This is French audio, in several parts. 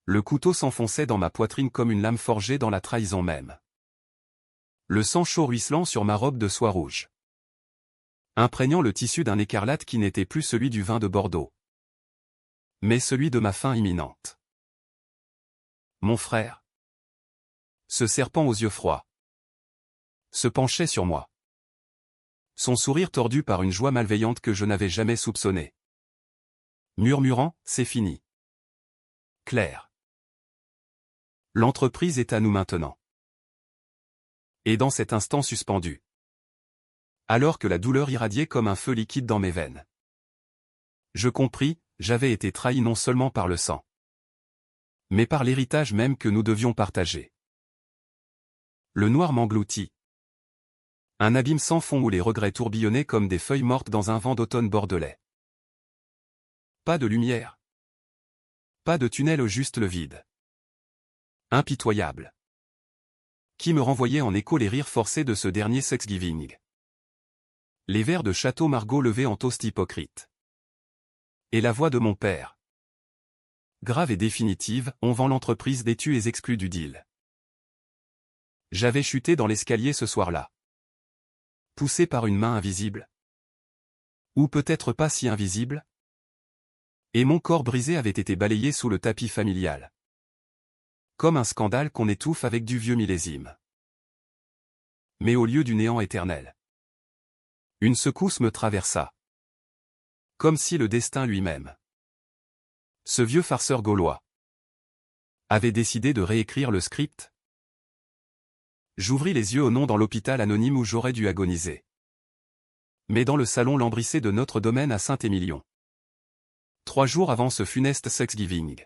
Le couteau s'enfonçait dans ma poitrine comme une lame forgée dans la trahison même. Le sang chaud ruisselant sur ma robe de soie rouge, imprégnant le tissu d'un écarlate qui n'était plus celui du vin de Bordeaux, mais celui de ma faim imminente. Mon frère, ce serpent aux yeux froids, se penchait sur moi. Son sourire tordu par une joie malveillante que je n'avais jamais soupçonnée. Murmurant, c'est fini. Claire. L'entreprise est à nous maintenant. Et dans cet instant suspendu, alors que la douleur irradiait comme un feu liquide dans mes veines, je compris, j'avais été trahi non seulement par le sang, mais par l'héritage même que nous devions partager. Le noir m'engloutit. Un abîme sans fond où les regrets tourbillonnaient comme des feuilles mortes dans un vent d'automne bordelais. Pas de lumière. Pas de tunnel, au juste le vide. Impitoyable. Qui me renvoyait en écho les rires forcés de ce dernier Thanksgiving. Les verres de Château Margaux levés en toast hypocrite. Et la voix de mon père. Grave et définitive, on vend l'entreprise des tués exclus du deal. J'avais chuté dans l'escalier ce soir-là. Poussé par une main invisible. Ou peut-être pas si invisible. Et mon corps brisé avait été balayé sous le tapis familial. Comme un scandale qu'on étouffe avec du vieux millésime. Mais au lieu du néant éternel, une secousse me traversa. Comme si le destin lui-même, ce vieux farceur gaulois, avait décidé de réécrire le script. J'ouvris les yeux au nom dans l'hôpital anonyme où j'aurais dû agoniser. Mais dans le salon lambrissé de notre domaine à Saint-Émilion. 3 jours avant ce funeste Thanksgiving.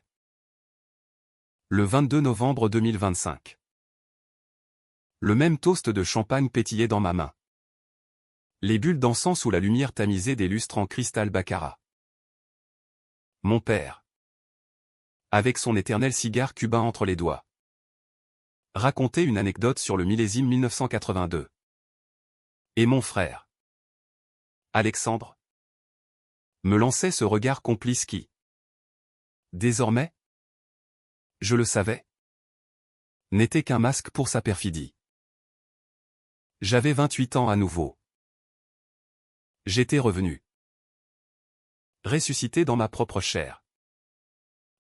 Le 22 novembre 2025. Le même toast de champagne pétillait dans ma main. Les bulles d'encens sous la lumière tamisée des lustres en cristal baccarat. Mon père, avec son éternel cigare cubain entre les doigts, racontait une anecdote sur le millésime 1982. Et mon frère, Alexandre, me lançait ce regard complice qui, désormais, je le savais, n'était qu'un masque pour sa perfidie. J'avais 28 ans à nouveau. J'étais revenu. Ressuscité dans ma propre chair.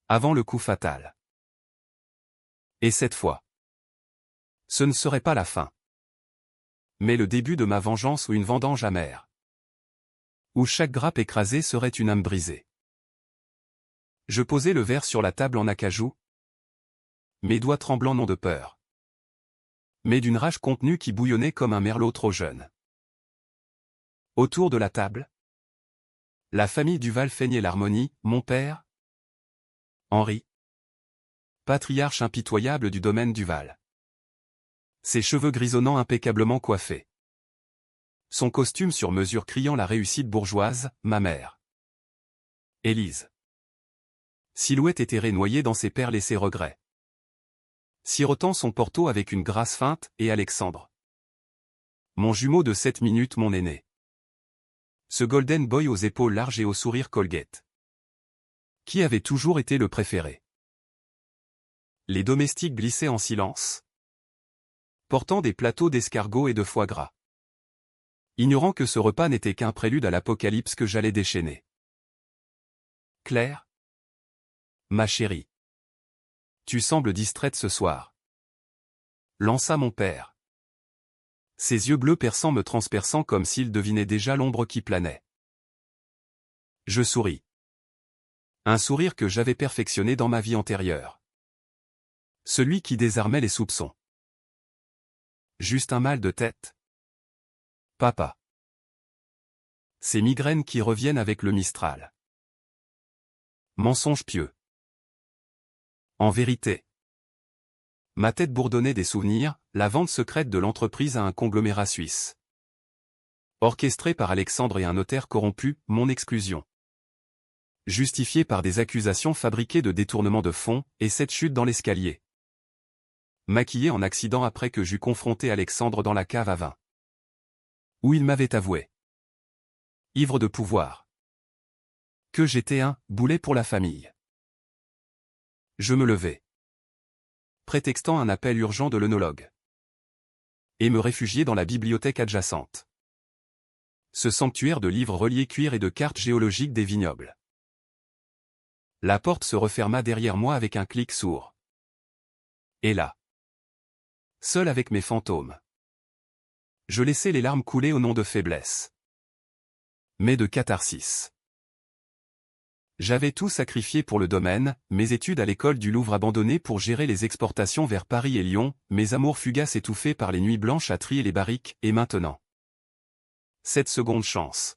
Avant le coup fatal. Et cette fois, ce ne serait pas la fin, mais le début de ma vengeance ou une vendange amère, où chaque grappe écrasée serait une âme brisée. Je posai le verre sur la table en acajou, mes doigts tremblants non de peur, mais d'une rage contenue qui bouillonnait comme un merlot trop jeune. Autour de la table, la famille Duval feignait l'harmonie, mon père, Henri, patriarche impitoyable du domaine Duval. Ses cheveux grisonnants impeccablement coiffés. Son costume sur mesure criant la réussite bourgeoise, ma mère. Élise. Silhouette éthérée noyée dans ses perles et ses regrets. Sirotant son porto avec une grâce feinte, et Alexandre. Mon jumeau de 7 minutes, mon aîné. Ce golden boy aux épaules larges et au sourire Colgate. Qui avait toujours été le préféré. Les domestiques glissaient en silence, portant des plateaux d'escargots et de foie gras. Ignorant que ce repas n'était qu'un prélude à l'apocalypse que j'allais déchaîner. Claire, ma chérie, tu sembles distraite ce soir, lança mon père. Ses yeux bleus perçants me transperçant comme s'il devinait déjà l'ombre qui planait. Je souris. Un sourire que j'avais perfectionné dans ma vie antérieure. Celui qui désarmait les soupçons. Juste un mal de tête. Papa. Ces migraines qui reviennent avec le Mistral. Mensonge pieux. En vérité, ma tête bourdonnait des souvenirs, la vente secrète de l'entreprise à un conglomérat suisse. Orchestrée par Alexandre et un notaire corrompu, mon exclusion. Justifiée par des accusations fabriquées de détournement de fonds, et cette chute dans l'escalier. Maquillée en accident après que j'eus confronté Alexandre dans la cave à vin. Où il m'avait avoué, ivre de pouvoir, que j'étais un boulet pour la famille. Je me levai, prétextant un appel urgent de l'œnologue, et me réfugiai dans la bibliothèque adjacente. Ce sanctuaire de livres reliés cuir et de cartes géologiques des vignobles. La porte se referma derrière moi avec un clic sourd. Et là, seul avec mes fantômes, je laissai les larmes couler au nom de faiblesse, mais de catharsis. J'avais tout sacrifié pour le domaine, mes études à l'école du Louvre abandonnées pour gérer les exportations vers Paris et Lyon, mes amours fugaces étouffés par les nuits blanches à trier les barriques, et maintenant, cette seconde chance.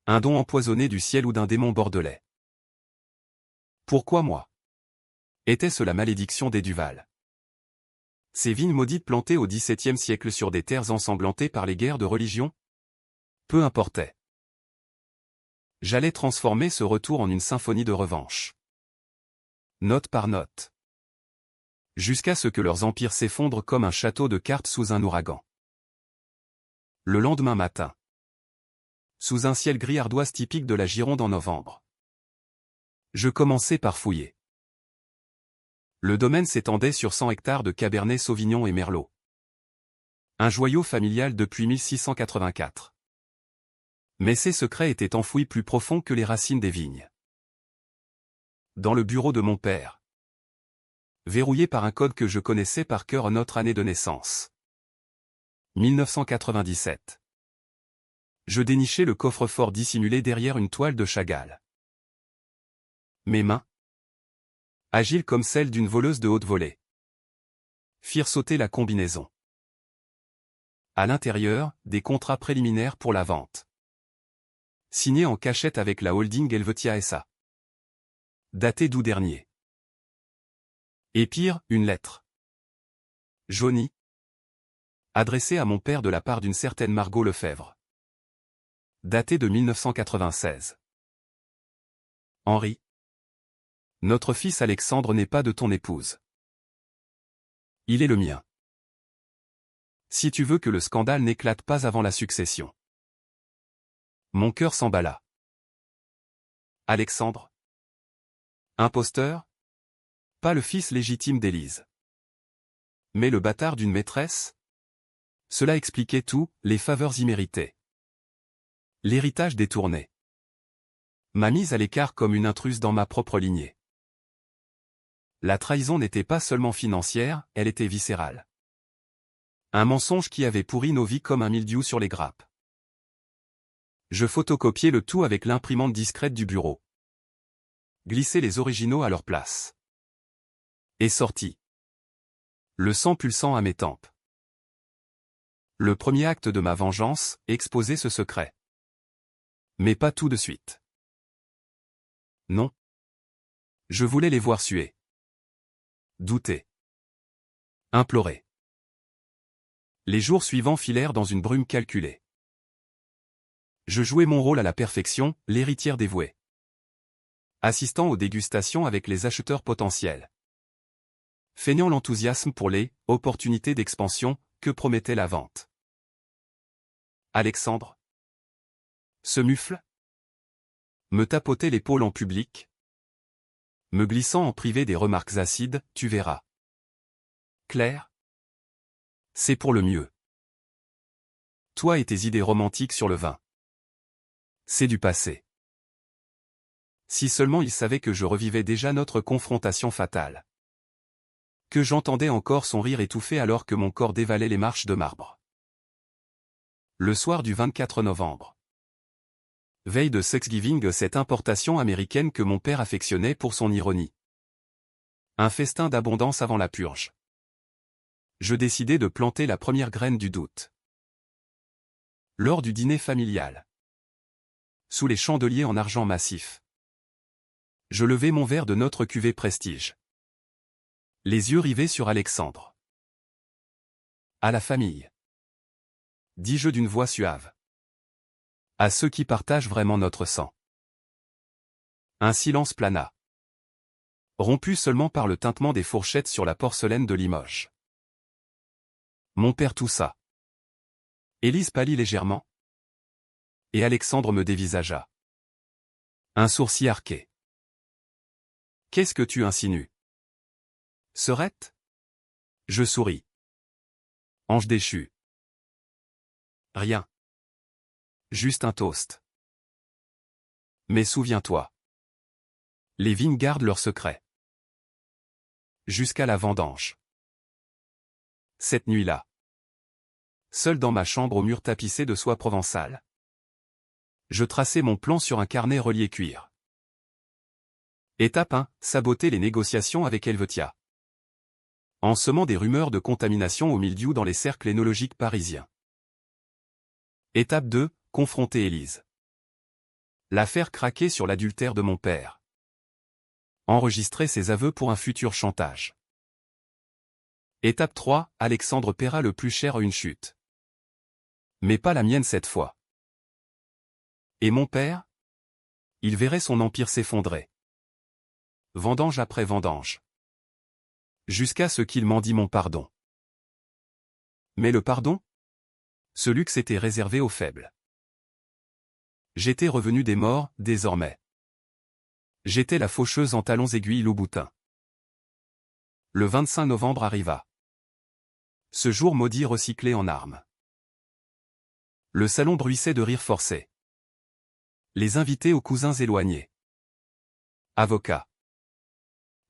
Un don empoisonné du ciel ou d'un démon bordelais. Pourquoi moi? Était-ce la malédiction des Duval? Ces vignes maudites plantées au XVIIe siècle sur des terres ensanglantées par les guerres de religion? Peu importait. J'allais transformer ce retour en une symphonie de revanche. Note par note. Jusqu'à ce que leurs empires s'effondrent comme un château de cartes sous un ouragan. Le lendemain matin. Sous un ciel gris ardoise typique de la Gironde en novembre. Je commençai par fouiller. Le domaine s'étendait sur 100 hectares de Cabernet Sauvignon et Merlot. Un joyau familial depuis 1684. Mais ces secrets étaient enfouis plus profonds que les racines des vignes. Dans le bureau de mon père. Verrouillé par un code que je connaissais par cœur à notre année de naissance. 1997. Je dénichai le coffre-fort dissimulé derrière une toile de Chagall. Mes mains, agiles comme celles d'une voleuse de haute volée, firent sauter la combinaison. À l'intérieur, des contrats préliminaires pour la vente. Signés en cachette avec la holding Helvetia S.A. Daté d'août dernier. Et pire, une lettre. Jaunie. Adressée à mon père de la part d'une certaine Margot Lefebvre. Datée de 1996. Henri. Notre fils Alexandre n'est pas de ton épouse. Il est le mien. Si tu veux que le scandale n'éclate pas avant la succession. Mon cœur s'emballa. Alexandre? Imposteur? Pas le fils légitime d'Élise. Mais le bâtard d'une maîtresse? Cela expliquait tout, les faveurs imméritées. L'héritage détourné. Ma mise à l'écart comme une intruse dans ma propre lignée. La trahison n'était pas seulement financière, elle était viscérale. Un mensonge qui avait pourri nos vies comme un mildiou sur les grappes. Je photocopiai le tout avec l'imprimante discrète du bureau. Glissai les originaux à leur place. Et sortis. Le sang pulsant à mes tempes. Le premier acte de ma vengeance, exposer ce secret. Mais pas tout de suite. Non. Je voulais les voir suer. Douter. Implorer. Les jours suivants filèrent dans une brume calculée. Je jouais mon rôle à la perfection, l'héritière dévouée. Assistant aux dégustations avec les acheteurs potentiels. Feignant l'enthousiasme pour les opportunités d'expansion que promettait la vente. Alexandre se mufle. Me tapotait l'épaule en public. Me glissant en privé des remarques acides, tu verras. Claire. C'est pour le mieux. Toi et tes idées romantiques sur le vin. C'est du passé. Si seulement il savait que je revivais déjà notre confrontation fatale. Que j'entendais encore son rire étouffé alors que mon corps dévalait les marches de marbre. Le soir du 24 novembre. Veille de Thanksgiving, cette importation américaine que mon père affectionnait pour son ironie. Un festin d'abondance avant la purge. Je décidai de planter la première graine du doute. Lors du dîner familial. Sous les chandeliers en argent massif. Je levai mon verre de notre cuvée Prestige. Les yeux rivés sur Alexandre. À la famille. Dis-je d'une voix suave. À ceux qui partagent vraiment notre sang. Un silence plana. Rompu seulement par le tintement des fourchettes sur la porcelaine de Limoges. Mon père toussa. Élise pâlit légèrement. Et Alexandre me dévisagea. Un sourcil arqué. Qu'est-ce que tu insinues? Serette? Je souris. Ange déchu. Rien. Juste un toast. Mais souviens-toi. Les vignes gardent leurs secrets. Jusqu'à la vendange. Cette nuit-là. Seul dans ma chambre au mur tapissé de soie provençale. Je traçais mon plan sur un carnet relié cuir. Étape 1. Saboter les négociations avec Helvetia. En semant des rumeurs de contamination au mildiou dans les cercles énologiques parisiens. Étape 2. Confronter Élise. La faire craquer sur l'adultère de mon père. Enregistrer ses aveux pour un futur chantage. Étape 3. Alexandre paiera le plus cher une chute. Mais pas la mienne cette fois. Et mon père? Il verrait son empire s'effondrer. Vendange après vendange. Jusqu'à ce qu'il m'en dît mon pardon. Mais le pardon? Ce luxe était réservé aux faibles. J'étais revenu des morts, désormais. J'étais la faucheuse en talons aiguilles Louboutin. Le 25 novembre arriva. Ce jour maudit recyclé en armes. Le salon bruissait de rires forcés. Les invités aux cousins éloignés. Avocats.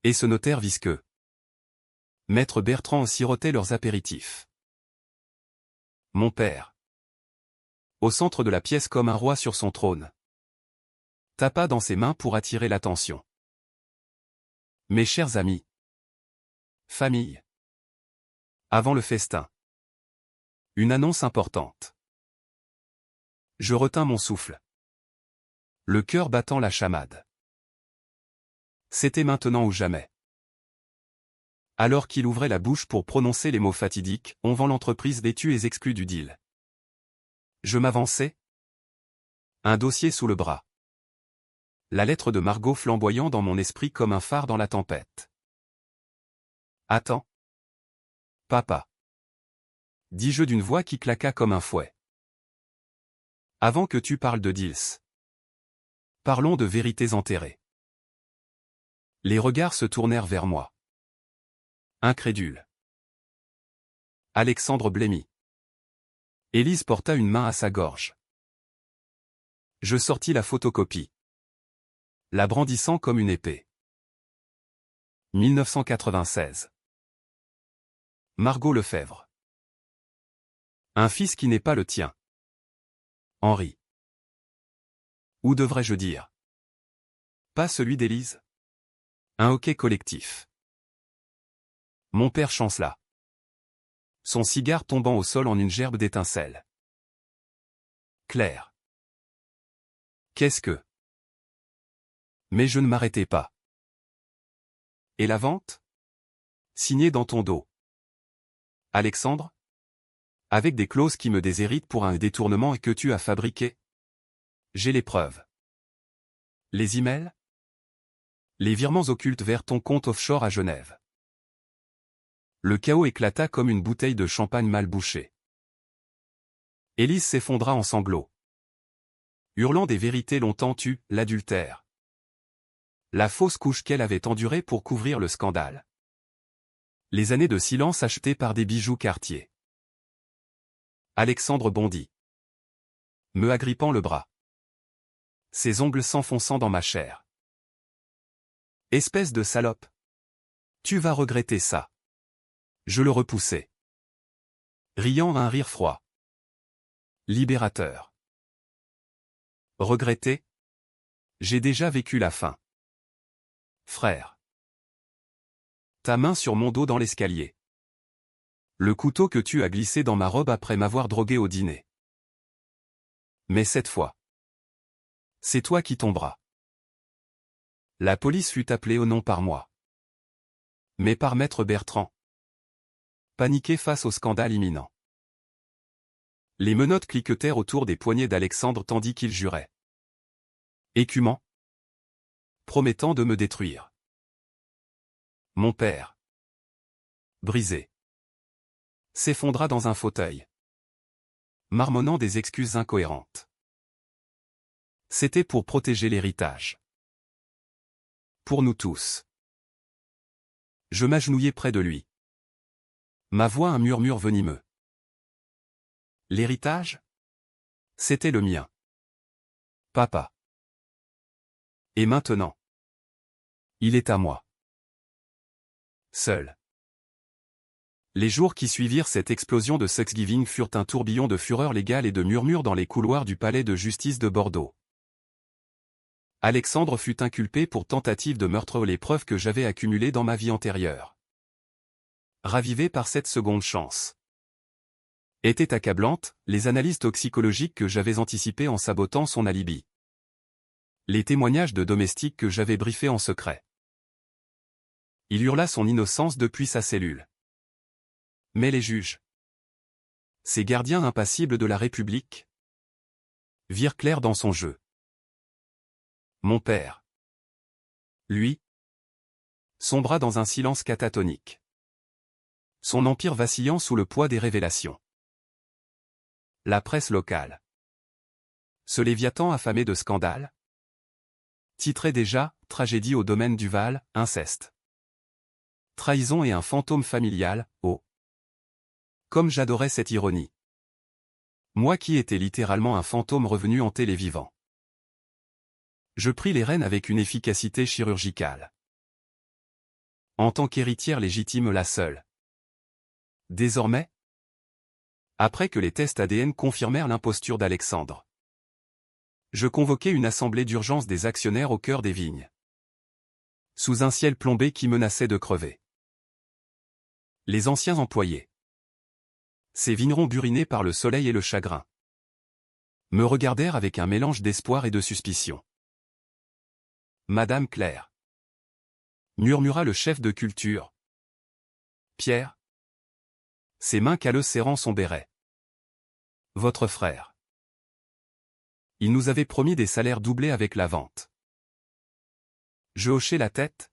Et ce notaire visqueux. Maître Bertrand sirotait leurs apéritifs. Mon père. Au centre de la pièce comme un roi sur son trône. Tapa dans ses mains pour attirer l'attention. Mes chers amis. Famille. Avant le festin. Une annonce importante. Je retins mon souffle. Le cœur battant la chamade. C'était maintenant ou jamais. Alors qu'il ouvrait la bouche pour prononcer les mots fatidiques, on vend l'entreprise vêtue et exclue du deal. Je m'avançai. Un dossier sous le bras. La lettre de Margot flamboyant dans mon esprit comme un phare dans la tempête. Attends. Papa. Dis-je d'une voix qui claqua comme un fouet. Avant que tu parles de deals. Parlons de vérités enterrées. Les regards se tournèrent vers moi. Incrédule. Alexandre blêmit. Élise porta une main à sa gorge. Je sortis la photocopie. La brandissant comme une épée. 1996. Margot Lefebvre. Un fils qui n'est pas le tien. Henri. Ou devrais-je dire? Pas celui d'Élise. Un hoquet collectif. Mon père chancela. Son cigare tombant au sol en une gerbe d'étincelles. Claire. Qu'est-ce que? Mais je ne m'arrêtais pas. Et la vente? Signée dans ton dos. Alexandre? Avec des clauses qui me déshéritent pour un détournement et que tu as fabriqué? J'ai les preuves. Les emails? Les virements occultes vers ton compte offshore à Genève. Le chaos éclata comme une bouteille de champagne mal bouchée. Élise s'effondra en sanglots. Hurlant des vérités longtemps tues, l'adultère. La fausse couche qu'elle avait endurée pour couvrir le scandale. Les années de silence achetées par des bijoux Cartier. Alexandre bondit. Me agrippant le bras. Ses ongles s'enfonçant dans ma chair. Espèce de salope. Tu vas regretter ça. Je le repoussai. Riant un rire froid. Libérateur. Regretter? J'ai déjà vécu la fin. Frère. Ta main sur mon dos dans l'escalier. Le couteau que tu as glissé dans ma robe après m'avoir drogué au dîner. Mais cette fois. C'est toi qui tomberas. La police fut appelée au nom par moi. Mais par maître Bertrand. Paniqué face au scandale imminent. Les menottes cliquetèrent autour des poignets d'Alexandre tandis qu'il jurait. Écumant. Promettant de me détruire. Mon père. Brisé. S'effondra dans un fauteuil. Marmonnant des excuses incohérentes. C'était pour protéger l'héritage. Pour nous tous. Je m'agenouillai près de lui. Ma voix un murmure venimeux. L'héritage? C'était le mien. Papa. Et maintenant? Il est à moi. Seul. Les jours qui suivirent cette explosion de Thanksgiving furent un tourbillon de fureur légale et de murmures dans les couloirs du palais de justice de Bordeaux. Alexandre fut inculpé pour tentative de meurtre, les preuves que j'avais accumulées dans ma vie antérieure, ravivées par cette seconde chance, étaient accablantes, les analyses toxicologiques que j'avais anticipées en sabotant son alibi, les témoignages de domestiques que j'avais briefés en secret. Il hurla son innocence depuis sa cellule. Mais les juges, ces gardiens impassibles de la République, virent clair dans son jeu. Mon père, lui, sombra dans un silence catatonique, son empire vacillant sous le poids des révélations. La presse locale, ce Léviathan affamé de scandales, titrait déjà « Tragédie au domaine du Val, inceste. Trahison et un fantôme familial, oh !» Comme j'adorais cette ironie. Moi qui étais littéralement un fantôme revenu hanter les vivants. Je pris les rênes avec une efficacité chirurgicale. En tant qu'héritière légitime la seule. Désormais, après que les tests ADN confirmèrent l'imposture d'Alexandre, je convoquai une assemblée d'urgence des actionnaires au cœur des vignes, sous un ciel plombé qui menaçait de crever. Les anciens employés, ces vignerons burinés par le soleil et le chagrin, me regardèrent avec un mélange d'espoir et de suspicion. Madame Claire, murmura le chef de culture. Pierre, ses mains calleuses serrant son béret. Votre frère. Il nous avait promis des salaires doublés avec la vente. Je hochai la tête.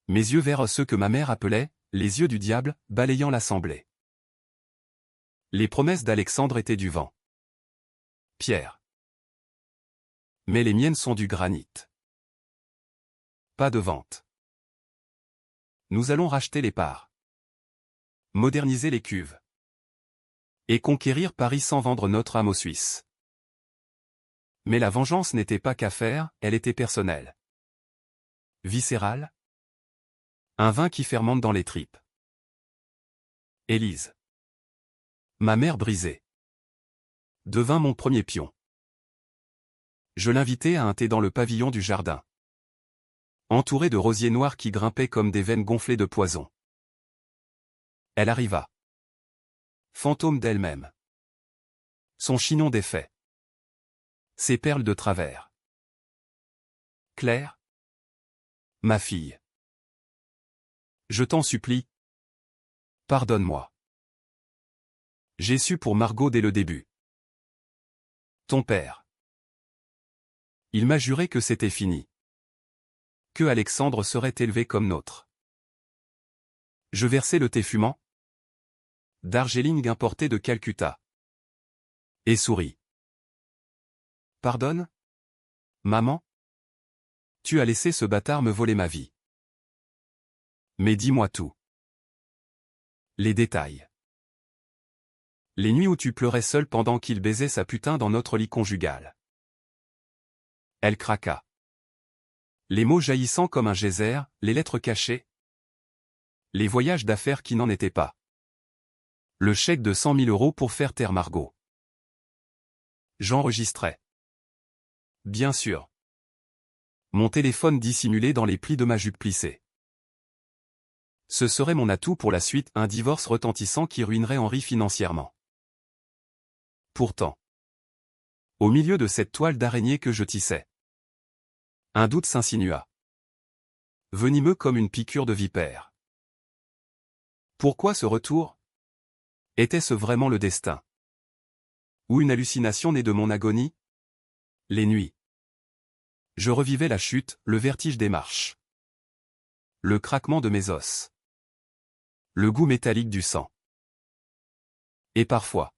Mes yeux vers ceux que ma mère appelait les yeux du diable, balayant l'assemblée. Les promesses d'Alexandre étaient du vent. Pierre. Mais les miennes sont du granit. Pas de vente. Nous allons racheter les parts, moderniser les cuves et conquérir Paris sans vendre notre âme aux Suisses. Mais la vengeance n'était pas qu'affaire, elle était personnelle. Viscérale. Un vin qui fermente dans les tripes. Élise, ma mère brisée, devint mon premier pion. Je l'invitai à un thé dans le pavillon du jardin, entouré de rosiers noirs qui grimpaient comme des veines gonflées de poison. Elle arriva. Fantôme d'elle-même. Son chignon défait. Ses perles de travers. Claire, ma fille. Je t'en supplie. Pardonne-moi. J'ai su pour Margot dès le début. Ton père. Il m'a juré que c'était fini. Que Alexandre serait élevé comme nôtre. Je versai le thé fumant, Darjeeling importé de Calcutta, et souris. Pardonne? Maman? Tu as laissé ce bâtard me voler ma vie. Mais dis-moi tout. Les détails. Les nuits où tu pleurais seul pendant qu'il baisait sa putain dans notre lit conjugal. Elle craqua. Les mots jaillissant comme un geyser, les lettres cachées. Les voyages d'affaires qui n'en étaient pas. Le chèque de 100 000 € pour faire taire Margot. J'enregistrais. Bien sûr. Mon téléphone dissimulé dans les plis de ma jupe plissée. Ce serait mon atout pour la suite, un divorce retentissant qui ruinerait Henri financièrement. Pourtant, au milieu de cette toile d'araignée que je tissais, un doute s'insinua. Venimeux comme une piqûre de vipère. Pourquoi ce retour? Était-ce vraiment le destin? Ou une hallucination née de mon agonie? Les nuits. Je revivais la chute, le vertige des marches. Le craquement de mes os. Le goût métallique du sang. Et parfois,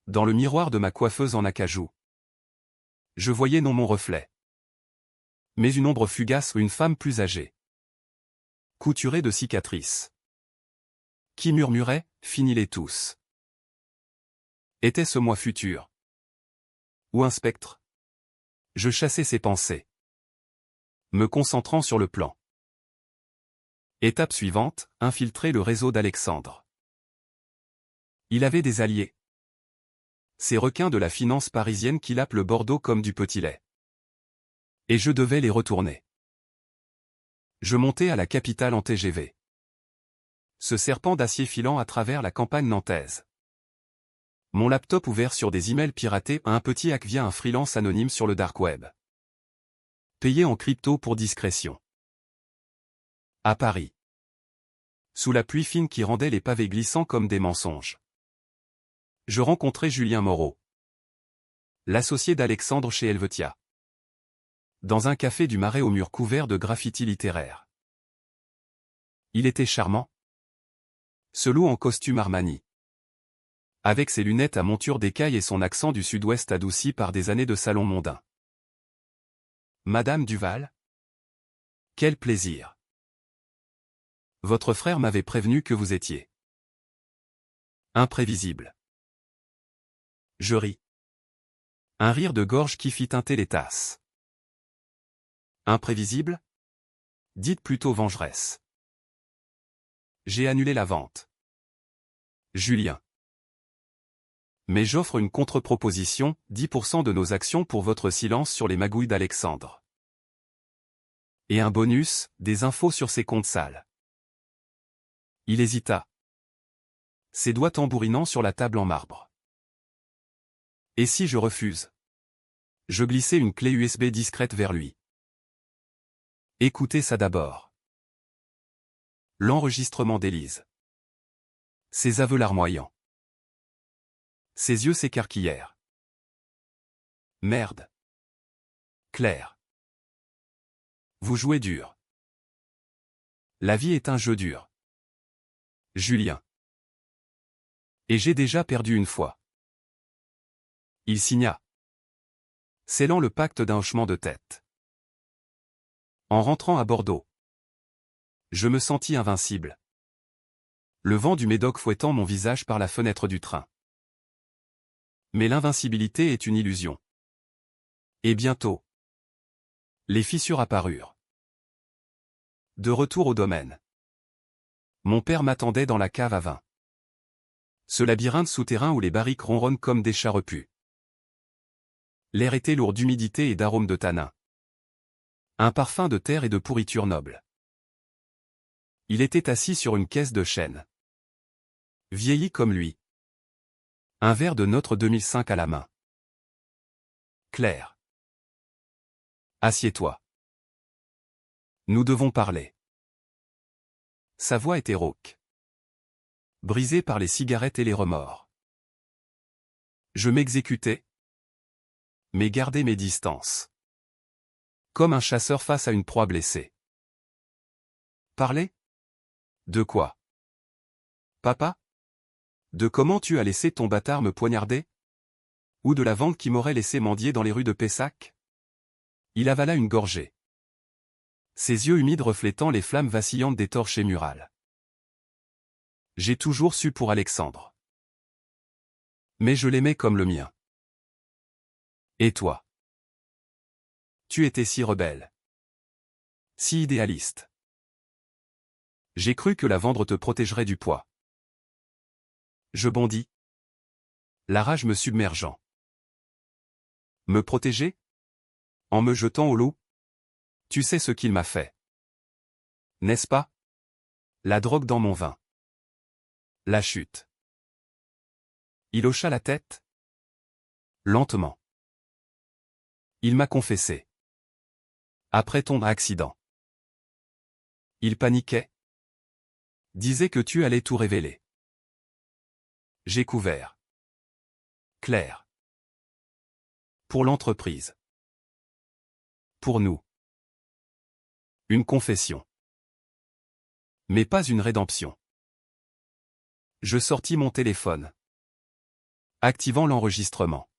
dans le miroir de ma coiffeuse en acajou, je voyais non mon reflet, mais une ombre fugace ou une femme plus âgée. couturés de cicatrices. Qui murmurait, finis-les tous. Était-ce moi futur? Ou un spectre? Je chassais ces pensées, me concentrant sur le plan. Étape suivante, infiltrer le réseau d'Alexandre. Il avait des alliés. Ces requins de la finance parisienne qui lapent le Bordeaux comme du petit lait. Et je devais les retourner. Je montais à la capitale en TGV. Ce serpent d'acier filant à travers la campagne nantaise. Mon laptop ouvert sur des emails piratés à un petit hack via un freelance anonyme sur le dark web. Payé en crypto pour discrétion. À Paris. Sous la pluie fine qui rendait les pavés glissants comme des mensonges. Je rencontrai Julien Moreau, l'associé d'Alexandre chez Helvetia. Dans un café du Marais au mur couvert de graffitis littéraires. Il était charmant. Ce loup en costume Armani. Avec ses lunettes à monture d'écaille et son accent du sud-ouest adouci par des années de salon mondain. Madame Duval? Quel plaisir. Votre frère m'avait prévenu que vous étiez imprévisible. Je ris. Un rire de gorge qui fit teinter les tasses. Imprévisible? Dites plutôt vengeresse. J'ai annulé la vente. Julien. Mais j'offre une contre-proposition, 10% de nos actions pour votre silence sur les magouilles d'Alexandre. Et un bonus, des infos sur ses comptes sales. Il hésita. Ses doigts tambourinant sur la table en marbre. Et si je refuse? Je glissai une clé USB discrète vers lui. Écoutez ça d'abord. L'enregistrement d'Élise. Ses aveux larmoyants. Ses yeux s'écarquillèrent. Merde. Claire. Vous jouez dur. La vie est un jeu dur. Julien. Et j'ai déjà perdu une fois. Il signa. Scellant le pacte d'un hochement de tête. En rentrant à Bordeaux. Je me sentis invincible. Le vent du Médoc fouettant mon visage par la fenêtre du train. Mais l'invincibilité est une illusion. Et bientôt, les fissures apparurent. De retour au domaine. Mon père m'attendait dans la cave à vin. Ce labyrinthe souterrain où les barriques ronronnent comme des chats repus. L'air était lourd d'humidité et d'arômes de tanin. Un parfum de terre et de pourriture noble. Il était assis sur une caisse de chêne. Vieilli comme lui. Un verre de notre 2005 à la main. Claire. Assieds-toi. Nous devons parler. Sa voix était rauque. Brisée par les cigarettes et les remords. Je m'exécutais, mais gardais mes distances. Comme un chasseur face à une proie blessée. Parler? De quoi? Papa? De comment tu as laissé ton bâtard me poignarder? Ou de la vente qui m'aurait laissé mendier dans les rues de Pessac? Il avala une gorgée. Ses yeux humides reflétant les flammes vacillantes des torches murales. J'ai toujours su pour Alexandre. Mais je l'aimais comme le mien. Et toi? Tu étais si rebelle. Si idéaliste. J'ai cru que la vendre te protégerait du poids. Je bondis. La rage me submergeant. Me protéger? En me jetant au loup? Tu sais ce qu'il m'a fait. N'est-ce pas? La drogue dans mon vin. La chute. Il hocha la tête. Lentement. Il m'a confessé. Après ton accident. Il paniquait. Disait que tu allais tout révéler. J'ai couvert. Claire. Pour l'entreprise. Pour nous. Une confession. Mais pas une rédemption. Je sortis mon téléphone. Activant l'enregistrement.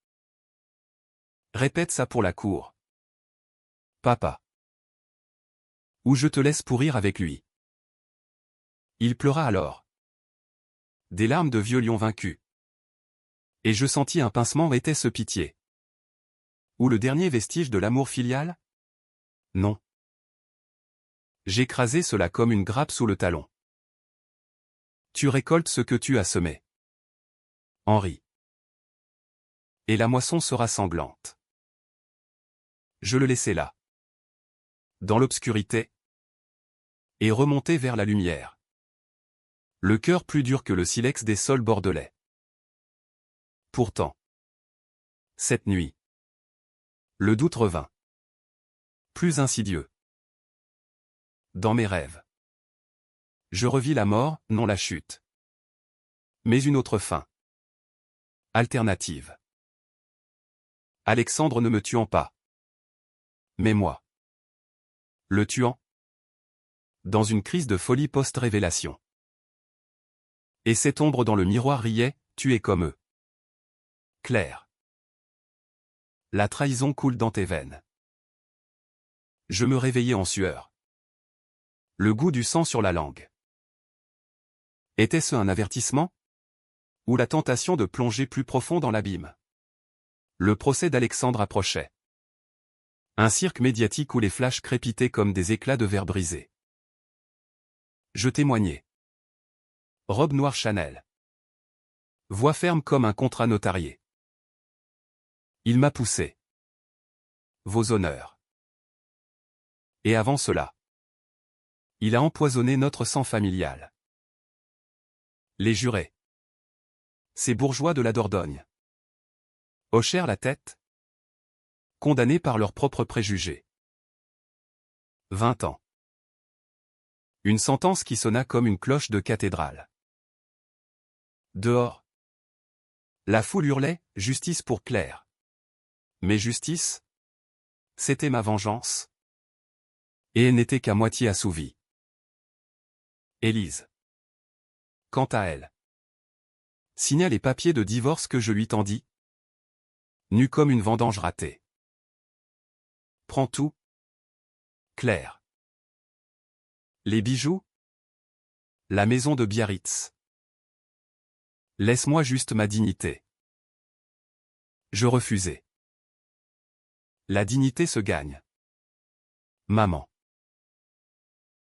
Répète ça pour la cour. Papa. Ou je te laisse pourrir avec lui. Il pleura alors. Des larmes de vieux lion vaincu. Et je sentis un pincement. Était-ce pitié? Ou le dernier vestige de l'amour filial? Non. J'écrasai cela comme une grappe sous le talon. Tu récoltes ce que tu as semé. Henri. Et la moisson sera sanglante. Je le laissai là. Dans l'obscurité. Et remontai vers la lumière. Le cœur plus dur que le silex des sols bordelais. Pourtant. Cette nuit. Le doute revint. Plus insidieux. Dans mes rêves. Je revis la mort, non la chute. Mais une autre fin. Alternative. Alexandre ne me tuant pas. Mais moi. Le tuant. Dans une crise de folie post-révélation. Et cette ombre dans le miroir riait, tu es comme eux. Claire. La trahison coule dans tes veines. Je me réveillai en sueur. Le goût du sang sur la langue. Était-ce un avertissement? Ou la tentation de plonger plus profond dans l'abîme? Le procès d'Alexandre approchait. Un cirque médiatique où les flashs crépitaient comme des éclats de verre brisés. Je témoignai. Robe noire Chanel. Voix ferme comme un contrat notarié. Il m'a poussé. Vos honneurs. Et avant cela. Il a empoisonné notre sang familial. Les jurés. Ces bourgeois de la Dordogne. Hochèrent la tête. Condamnés par leurs propres préjugés. 20 ans. Une sentence qui sonna comme une cloche de cathédrale. Dehors. La foule hurlait, justice pour Claire. Mais justice? C'était ma vengeance. Et elle n'était qu'à moitié assouvie. Élise. Quant à elle. Signa les papiers de divorce que je lui tendis. Nue comme une vendange ratée. Prends tout. Claire. Les bijoux? La maison de Biarritz. Laisse-moi juste ma dignité. Je refusai. La dignité se gagne. Maman.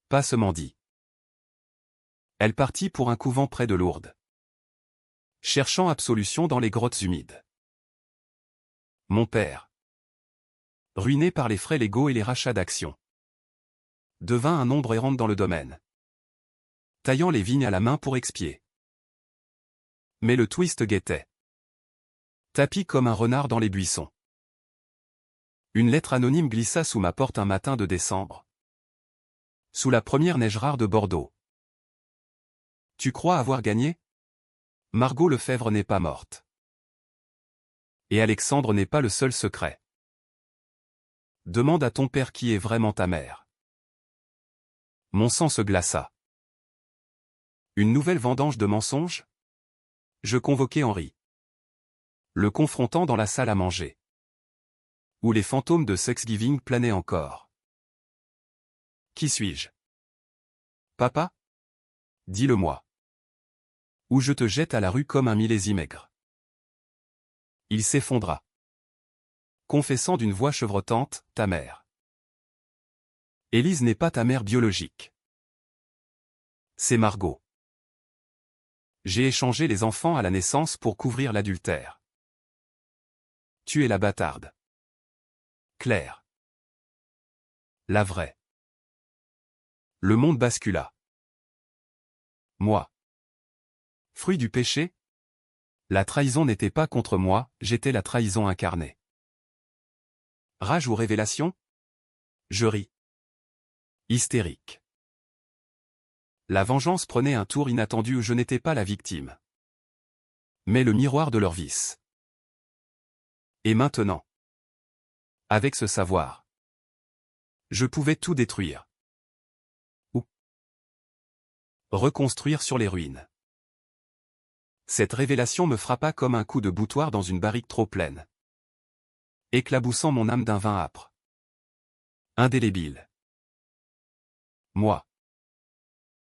Passement dit. Elle partit pour un couvent près de Lourdes. Cherchant absolution dans les grottes humides. Mon père. Ruiné par les frais légaux et les rachats d'actions. Devint un ombre errante dans le domaine. Taillant les vignes à la main pour expier. Mais le twist guettait. Tapi comme un renard dans les buissons. Une lettre anonyme glissa sous ma porte un matin de décembre. Sous la première neige rare de Bordeaux. Tu crois avoir gagné? Margot Lefebvre n'est pas morte. Et Alexandre n'est pas le seul secret. Demande à ton père qui est vraiment ta mère. Mon sang se glaça. Une nouvelle vendange de mensonges? Je convoquai Henri. Le confrontant dans la salle à manger. Où les fantômes de Thanksgiving planaient encore. Qui suis-je? Papa? Dis-le-moi. Ou je te jette à la rue comme un millésime aigre. Il s'effondra. Confessant d'une voix chevrotante, ta mère. Élise n'est pas ta mère biologique. C'est Margot. J'ai échangé les enfants à la naissance pour couvrir l'adultère. Tu es la bâtarde. Claire. La vraie. Le monde bascula. Moi. Fruit du péché? La trahison n'était pas contre moi, j'étais la trahison incarnée. Rage ou révélation? Je ris. Hystérique. La vengeance prenait un tour inattendu où je n'étais pas la victime. Mais le miroir de leur vice. Et maintenant? Avec ce savoir. Je pouvais tout détruire. Ou reconstruire sur les ruines. Cette révélation me frappa comme un coup de boutoir dans une barrique trop pleine. Éclaboussant mon âme d'un vin âpre. Indélébile. Moi.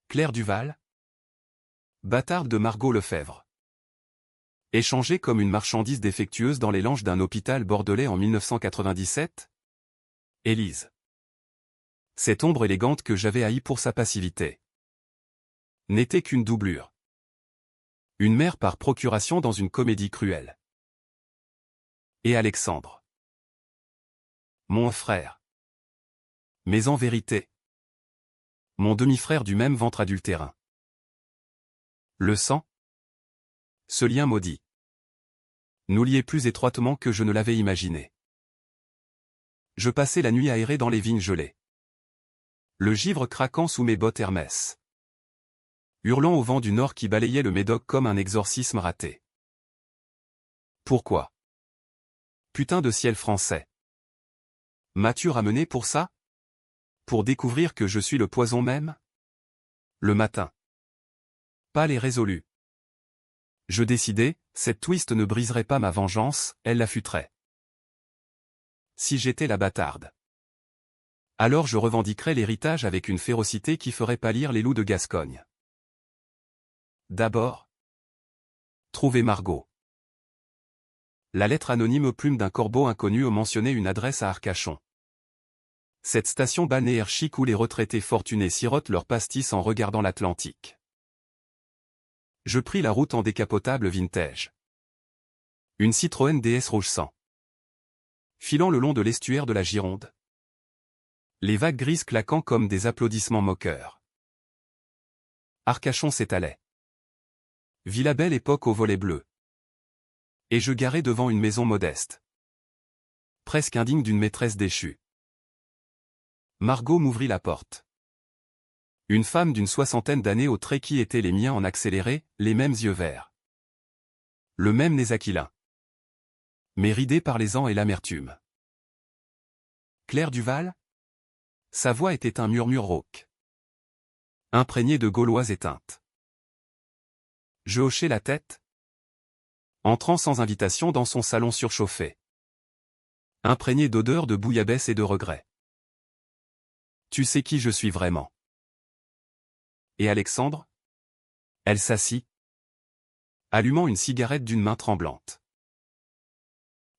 Claire Duval? Bâtarde de Margot Lefebvre. Échangée comme une marchandise défectueuse dans les langes d'un hôpital bordelais en 1997. Élise. Cette ombre élégante que j'avais haïe pour sa passivité n'était qu'une doublure. Une mère par procuration dans une comédie cruelle. Et Alexandre. Mon frère. Mais en vérité, mon demi-frère du même ventre adultérin. Le sang? Ce lien maudit nous liait plus étroitement que je ne l'avais imaginé. Je passais la nuit à errer dans les vignes gelées. Le givre craquant sous mes bottes Hermès. Hurlant au vent du nord qui balayait le Médoc comme un exorcisme raté. Pourquoi? Putain de ciel français. M'as-tu ramené pour ça? Pour découvrir que je suis le poison même? Le matin. Pâle et résolu. Je décidai, cette twist ne briserait pas ma vengeance, elle l'affûterait. Si j'étais la bâtarde. Alors je revendiquerais l'héritage avec une férocité qui ferait pâlir les loups de Gascogne. D'abord, trouver Margot. La lettre anonyme aux plumes d'un corbeau inconnu mentionnait une adresse à Arcachon. Cette station balnéaire chic où les retraités fortunés sirotent leur pastis en regardant l'Atlantique. Je pris la route en décapotable vintage. Une Citroën DS rouge sang. Filant le long de l'estuaire de la Gironde. Les vagues grises claquant comme des applaudissements moqueurs. Arcachon s'étalait. Villa belle époque au volet bleu. Et je garai devant une maison modeste. Presque indigne d'une maîtresse déchue. Margot m'ouvrit la porte. Une femme d'une soixantaine d'années aux traits qui étaient les miens en accéléré, les mêmes yeux verts. Le même nez aquilin. Mais ridé par les ans et l'amertume. Claire Duval? Sa voix était un murmure rauque. Imprégné de gauloise éteinte. Je hochai la tête. Entrant sans invitation dans son salon surchauffé. Imprégné d'odeurs de bouillabaisse et de regrets. Tu sais qui je suis vraiment. Et Alexandre? Elle s'assit. Allumant une cigarette d'une main tremblante.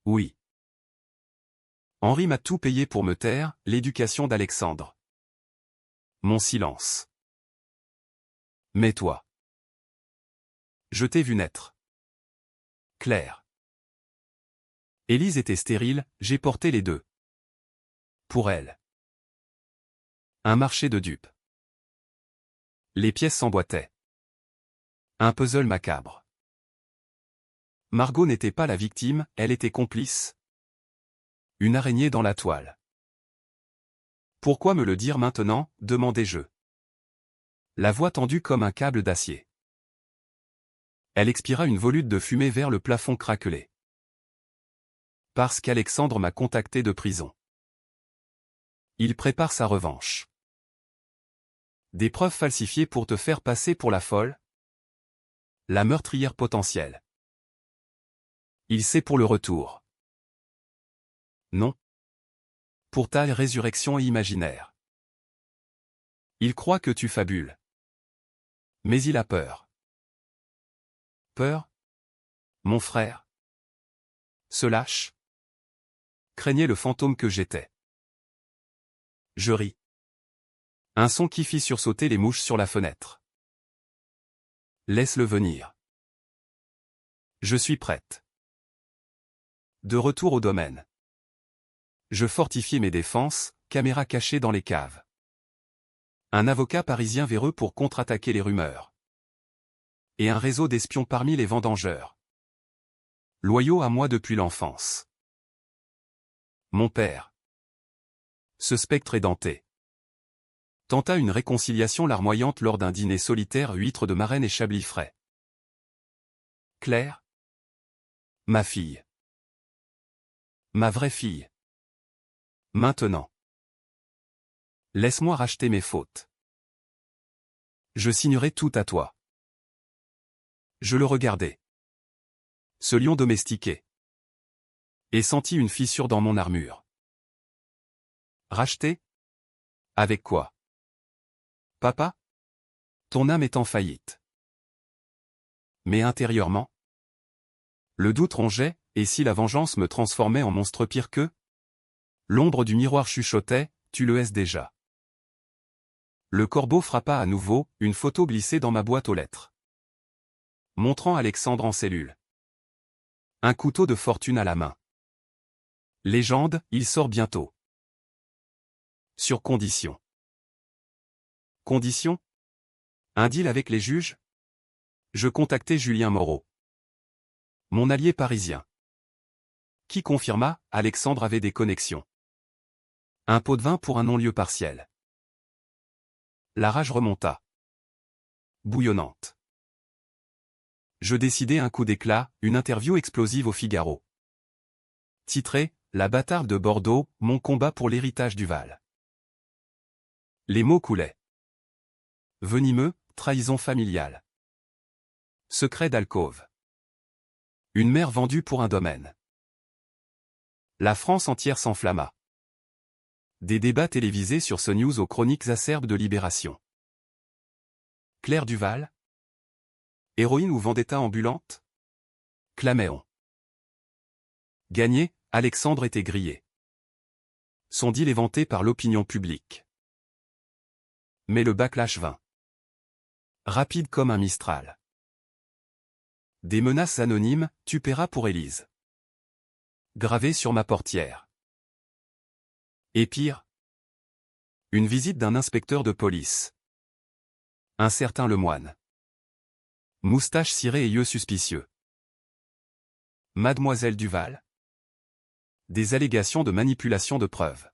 Oui. Henri m'a tout payé pour me taire, l'éducation d'Alexandre. Mon silence. Mais toi. Je t'ai vu naître. Claire. Élise était stérile, j'ai porté les deux. Pour elle. Un marché de dupes. Les pièces s'emboîtaient. Un puzzle macabre. Margot n'était pas la victime, elle était complice. Une araignée dans la toile. Pourquoi me le dire maintenant, demandai-je. La voix tendue comme un câble d'acier. Elle expira une volute de fumée vers le plafond craquelé. Parce qu'Alexandre m'a contacté de prison. Il prépare sa revanche. Des preuves falsifiées pour te faire passer pour la folle? La meurtrière potentielle. Il sait pour le retour. Non. Pour ta résurrection imaginaire. Il croit que tu fabules. Mais il a peur. Peur? Mon frère? Se lâche? Craignait le fantôme que j'étais. Je ris. Un son qui fit sursauter les mouches sur la fenêtre. Laisse-le venir. Je suis prête. De retour au domaine. Je fortifiais mes défenses, caméras cachées dans les caves. Un avocat parisien véreux pour contre-attaquer les rumeurs. Et un réseau d'espions parmi les vendangeurs. Loyaux à moi depuis l'enfance. Mon père. Ce spectre édenté. Tenta une réconciliation larmoyante lors d'un dîner solitaire huîtres de Marraine et Chablis frais. Claire? Ma fille. Ma vraie fille. Maintenant. Laisse-moi racheter mes fautes. Je signerai tout à toi. Je le regardai. Ce lion domestiqué. Et sentis une fissure dans mon armure. Racheter? Avec quoi? Papa? Ton âme est en faillite. Mais intérieurement, le doute rongeait, et si la vengeance me transformait en monstre pire qu'eux? L'ombre du miroir chuchotait, tu le es déjà. Le corbeau frappa à nouveau, une photo glissée dans ma boîte aux lettres. Montrant Alexandre en cellule. Un couteau de fortune à la main. Légende, il sort bientôt. Sur condition. Condition? Un deal avec les juges? Je contactai Julien Moreau, mon allié parisien, qui confirma, Alexandre avait des connexions. Un pot de vin pour un non-lieu partiel. La rage remonta. Bouillonnante. Je décidai un coup d'éclat, une interview explosive au Figaro. Titré, La bâtarde de Bordeaux, mon combat pour l'héritage du Val. Les mots coulaient. Venimeux, trahison familiale. Secret d'alcôve. Une mère vendue pour un domaine. La France entière s'enflamma. Des débats télévisés sur CNews aux chroniques acerbes de Libération. Claire Duval? Héroïne ou vendetta ambulante? Clamait-on. Gagné, Alexandre était grillé. Son deal éventé par l'opinion publique. Mais le backlash vint. Rapide comme un Mistral. Des menaces anonymes, tu paieras pour Élise. Gravées sur ma portière. Et pire. Une visite d'un inspecteur de police. Un certain Lemoine. Moustache cirée et yeux suspicieux. Mademoiselle Duval. Des allégations de manipulation de preuves.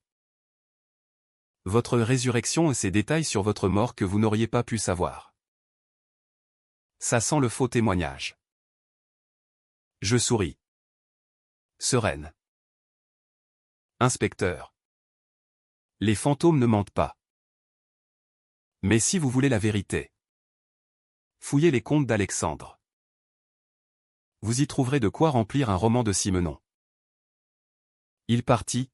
Votre résurrection et ses détails sur votre mort que vous n'auriez pas pu savoir. Ça sent le faux témoignage. Je souris. Sereine. Inspecteur. Les fantômes ne mentent pas. Mais si vous voulez la vérité, fouillez les contes d'Alexandre. Vous y trouverez de quoi remplir un roman de Simenon. Il partit.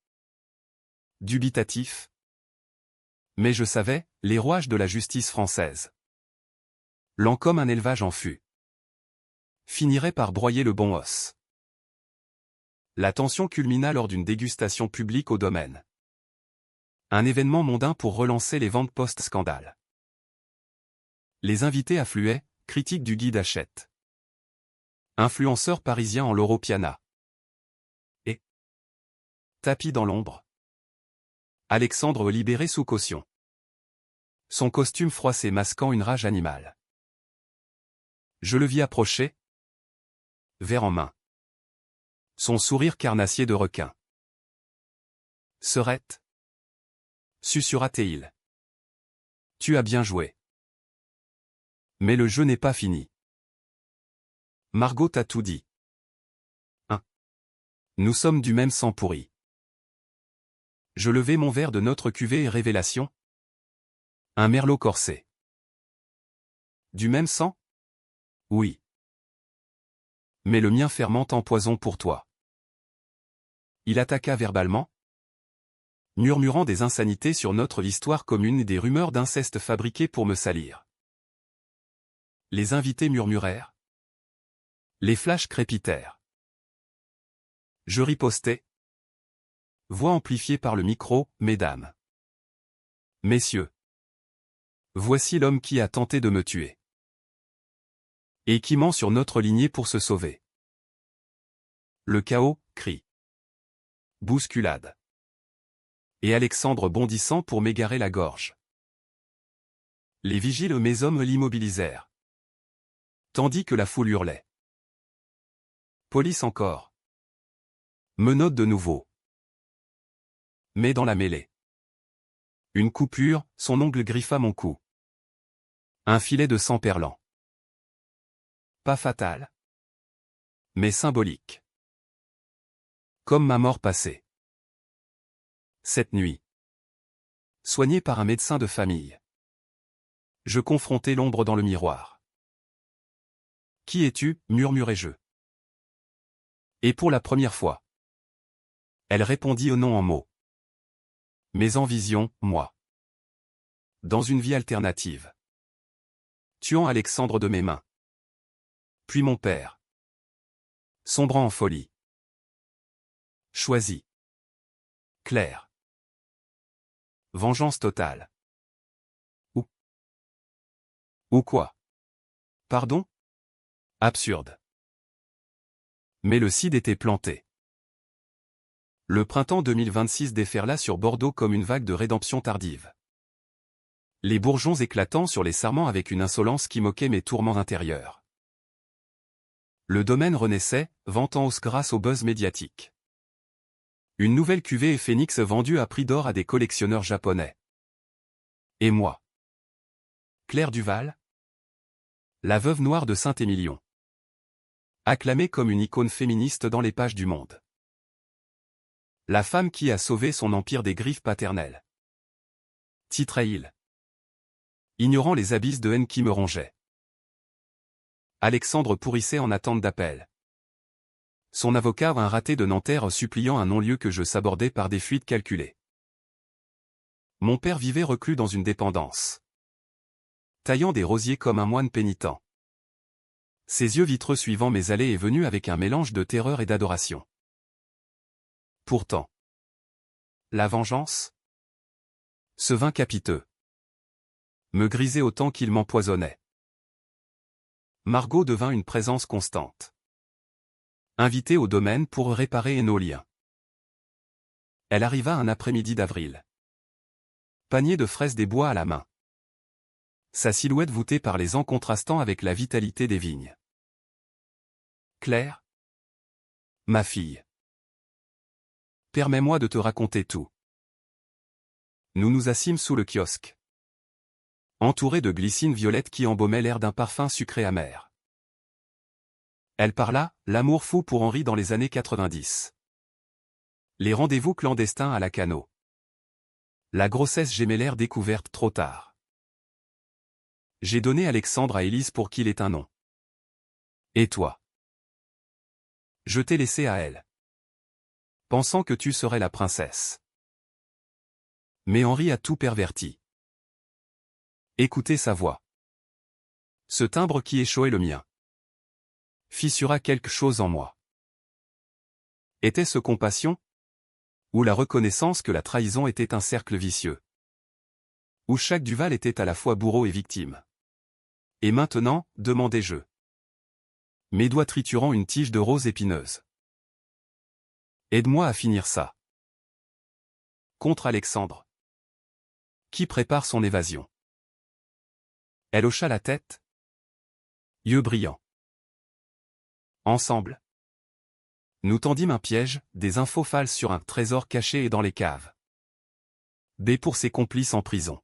Dubitatif. Mais je savais, les rouages de la justice française. Lent comme un élevage en fût. Finirait par broyer le bon os. La tension culmina lors d'une dégustation publique au domaine. Un événement mondain pour relancer les ventes post-scandale. Les invités affluaient, critiques du guide Hachette. Influenceurs parisiens en Loro Piana. Et tapis dans l'ombre. Alexandre libéré sous caution. Son costume froissé masquant une rage animale. Je le vis approcher, verre en main. Son sourire carnassier de requin. Serette, susurra-t-il. Tu as bien joué. Mais le jeu n'est pas fini. Margot t'a tout dit. Nous sommes du même sang pourri. Je levai mon verre de notre cuvée et révélation. Un merlot corsé. Du même sang? Oui. Mais le mien fermente en poison pour toi. Il attaqua verbalement, murmurant des insanités sur notre histoire commune et des rumeurs d'inceste fabriquées pour me salir. Les invités murmurèrent. Les flashs crépitèrent. Je ripostai. Voix amplifiée par le micro, mesdames. Messieurs. Voici l'homme qui a tenté de me tuer. Et qui ment sur notre lignée pour se sauver. Le chaos, crie. Bousculade. Et Alexandre bondissant pour m'égarer la gorge. Les vigiles mes hommes l'immobilisèrent. Tandis que la foule hurlait. Police encore. Menottes de nouveau. Mais dans la mêlée. Une coupure, son ongle griffa mon cou. Un filet de sang perlant. Pas fatal. Mais symbolique. Comme ma mort passée. Cette nuit. Soigné par un médecin de famille. Je confrontai l'ombre dans le miroir. Qui es-tu, murmurai-je. Et pour la première fois. Elle répondit au nom en mots. Mais en vision, moi. Dans une vie alternative. Tuant Alexandre de mes mains. Puis mon père. Sombrant en folie. Choisi. Claire. Vengeance totale. Ou quoi? Pardon? Absurde. Mais le Cid était planté. Le printemps 2026 déferla sur Bordeaux comme une vague de rédemption tardive. Les bourgeons éclatant sur les sarments avec une insolence qui moquait mes tourments intérieurs. Le domaine renaissait, vantant hausse grâce au buzz médiatique. Une nouvelle cuvée est Phénix vendue à prix d'or à des collectionneurs japonais. Et moi? Claire Duval? La veuve noire de Saint-Émilion. Acclamée comme une icône féministe dans les pages du Monde. La femme qui a sauvé son empire des griffes paternelles. Titrait il. Ignorant les abysses de haine qui me rongeaient. Alexandre pourrissait en attente d'appel. Son avocat un raté de Nanterre suppliant un non-lieu que je sabordais par des fuites calculées. Mon père vivait reclus dans une dépendance. Taillant des rosiers comme un moine pénitent. Ses yeux vitreux suivant mes allées et venues avec un mélange de terreur et d'adoration. Pourtant. La vengeance? Ce vin capiteux. Me grisait autant qu'il m'empoisonnait. Margot devint une présence constante. Invitée au domaine pour réparer nos liens. Elle arriva un après-midi d'avril. Panier de fraises des bois à la main. Sa silhouette voûtée par les ans contrastant avec la vitalité des vignes. Claire? Ma fille. Permets-moi de te raconter tout. Nous nous assîmes sous le kiosque. Entourés de glycines violettes qui embaumaient l'air d'un parfum sucré amer. Elle parla, l'amour fou pour Henri dans les années 90. Les rendez-vous clandestins à la Cano. La grossesse gémellaire découverte trop tard. J'ai donné Alexandre à Élise pour qu'il ait un nom. Et toi? Je t'ai laissé à elle. Pensant que tu serais la princesse. Mais Henri a tout perverti. Écoutez sa voix. Ce timbre qui échouait le mien. Fissura quelque chose en moi. Était-ce compassion? Ou la reconnaissance que la trahison était un cercle vicieux? Où chaque Duval était à la fois bourreau et victime? Et maintenant, demandai-je. Mes doigts triturant une tige de rose épineuse. Aide-moi à finir ça. Contre Alexandre. Qui prépare son évasion. Elle hocha la tête. Yeux brillants. Ensemble. Nous tendîmes un piège, des infos falses sur un trésor caché et dans les caves. B pour ses complices en prison.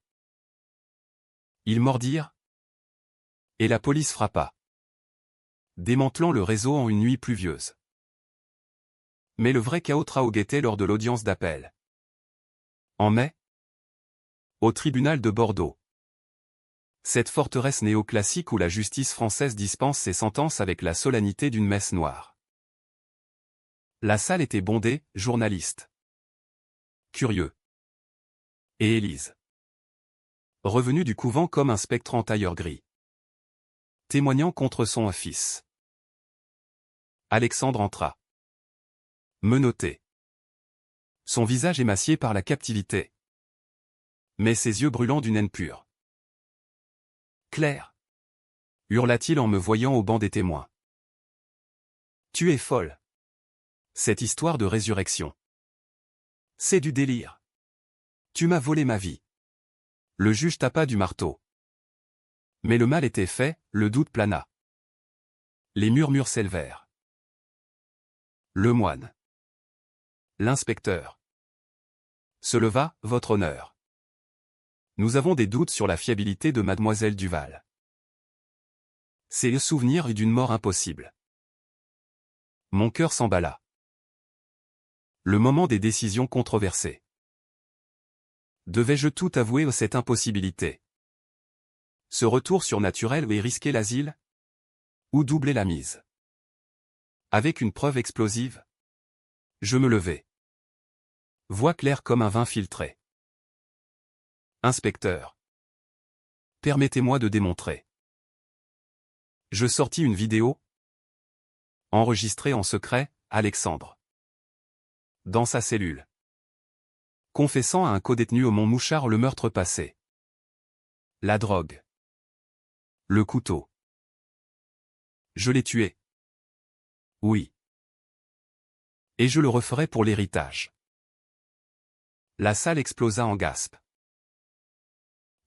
Ils mordirent. Et la police frappa. Démantelant le réseau en une nuit pluvieuse. Mais le vrai chaos guettait lors de l'audience d'appel. En mai. Au tribunal de Bordeaux. Cette forteresse néoclassique où la justice française dispense ses sentences avec la solennité d'une messe noire. La salle était bondée, journalistes. Curieux. Et Élise. Revenue du couvent comme un spectre en tailleur gris. Témoignant contre son fils. Alexandre entra. Menotté. Son visage émacié par la captivité. Mais ses yeux brûlants d'une haine pure. Claire. Hurla-t-il en me voyant au banc des témoins. Tu es folle. Cette histoire de résurrection. C'est du délire. Tu m'as volé ma vie. Le juge tapa du marteau. Mais le mal était fait, le doute plana. Les murmures s'élevèrent. Le moine. L'inspecteur. Se leva, votre honneur. Nous avons des doutes sur la fiabilité de mademoiselle Duval. C'est le souvenir d'une mort impossible. Mon cœur s'emballa. Le moment des décisions controversées. Devais-je tout avouer à cette impossibilité? Ce retour surnaturel et risquer l'asile? Ou doubler la mise? Avec une preuve explosive? Je me levai. Voix claire comme un vin filtré. Inspecteur. Permettez-moi de démontrer. Je sortis une vidéo, Enregistré en secret, Alexandre. Dans sa cellule. Confessant à un codétenu au Mont Mouchard le meurtre passé. La drogue. Le couteau. Je l'ai tué. Oui. Et je le referai pour l'héritage. La salle explosa en gaspes.